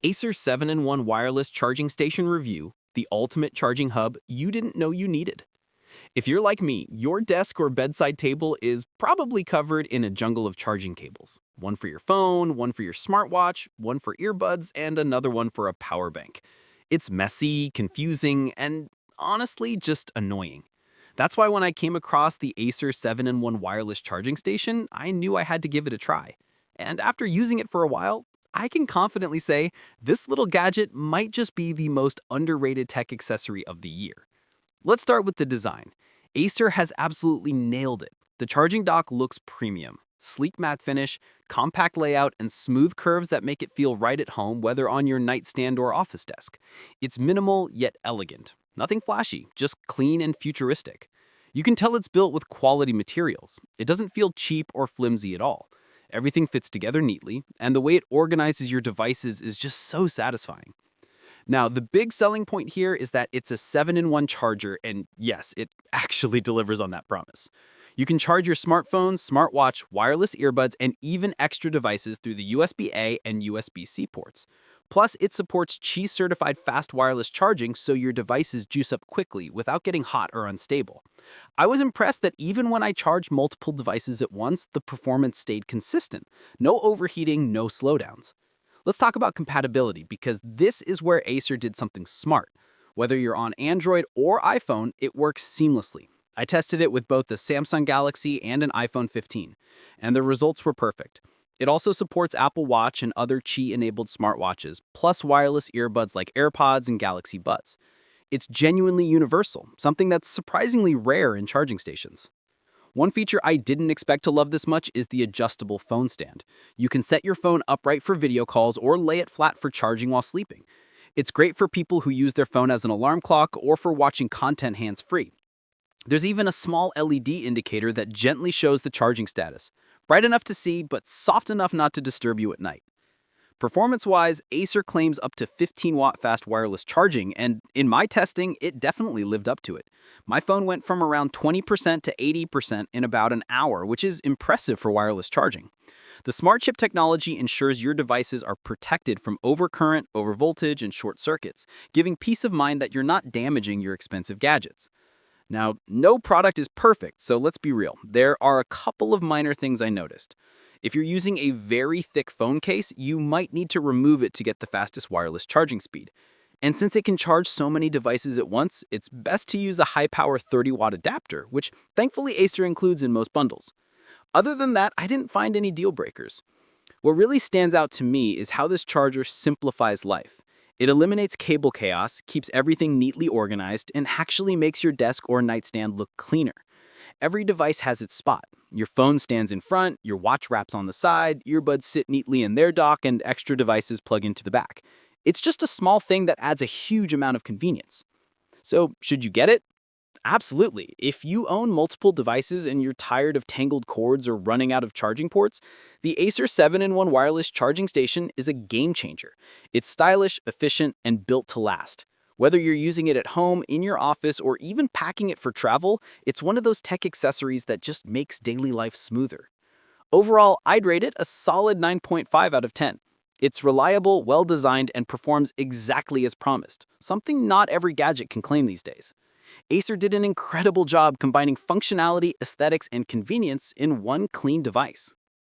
Acer 7-in-1 Wireless Charging Station Review, the ultimate charging hub you didn't know you needed. If you're like me, your desk or bedside table is probably covered in a jungle of charging cables. One for your phone, one for your smartwatch, one for earbuds, and another one for a power bank. It's messy, confusing, and honestly just annoying. That's why when I came across the Acer 7-in-1 wireless charging station, I knew I had to give it a try. And after using it for a while, I can confidently say this little gadget might just be the most underrated tech accessory of the year. Let's start with the design. Acer has absolutely nailed it. The charging dock looks premium. Sleek matte finish, compact layout, and smooth curves that make it feel right at home, whether on your nightstand or office desk. It's minimal yet elegant. Nothing flashy, just clean and futuristic. You can tell it's built with quality materials. It doesn't feel cheap or flimsy at all. Everything fits together neatly, and the way it organizes your devices is just so satisfying. Now, the big selling point here is that it's a 7-in-1 charger, and yes, it actually delivers on that promise. You can charge your smartphone, smartwatch, wireless earbuds, and even extra devices through the USB-A and USB-C ports. Plus, it supports Qi-certified fast wireless charging so your devices juice up quickly without getting hot or unstable. I was impressed that even when I charged multiple devices at once, the performance stayed consistent. No overheating, no slowdowns. Let's talk about compatibility because this is where Acer did something smart. Whether you're on Android or iPhone, it works seamlessly. I tested it with both the Samsung Galaxy and an iPhone 15, and the results were perfect. It also supports Apple Watch and other Qi-enabled smartwatches, plus wireless earbuds like AirPods and Galaxy Buds. It's genuinely universal, something that's surprisingly rare in charging stations. One feature I didn't expect to love this much is the adjustable phone stand. You can set your phone upright for video calls or lay it flat for charging while sleeping. It's great for people who use their phone as an alarm clock or for watching content hands-free. There's even a small LED indicator that gently shows the charging status. Bright enough to see, but soft enough not to disturb you at night. Performance-wise, Acer claims up to 15-watt fast wireless charging, and in my testing, it definitely lived up to it. My phone went from around 20% to 80% in about an hour, which is impressive for wireless charging. The smart chip technology ensures your devices are protected from overcurrent, overvoltage, and short circuits, giving peace of mind that you're not damaging your expensive gadgets. Now, no product is perfect, so let's be real. There are a couple of minor things I noticed. If you're using a very thick phone case, you might need to remove it to get the fastest wireless charging speed. And since it can charge so many devices at once, it's best to use a high-power 30-watt adapter, which thankfully Acer includes in most bundles. Other than that, I didn't find any deal breakers. What really stands out to me is how this charger simplifies life. It eliminates cable chaos, keeps everything neatly organized, and actually makes your desk or nightstand look cleaner. Every device has its spot. Your phone stands in front, your watch wraps on the side, earbuds sit neatly in their dock, and extra devices plug into the back. It's just a small thing that adds a huge amount of convenience. So, should you get it? Absolutely. If you own multiple devices and you're tired of tangled cords or running out of charging ports, the Acer 7-in-1 wireless charging station is a game changer. It's stylish, efficient, and built to last. Whether you're using it at home, in your office, or even packing it for travel, it's one of those tech accessories that just makes daily life smoother. Overall, I'd rate it a solid 9.5 out of 10. It's reliable, well-designed, and performs exactly as promised, something not every gadget can claim these days. Acer did an incredible job combining functionality, aesthetics, and convenience in one clean device.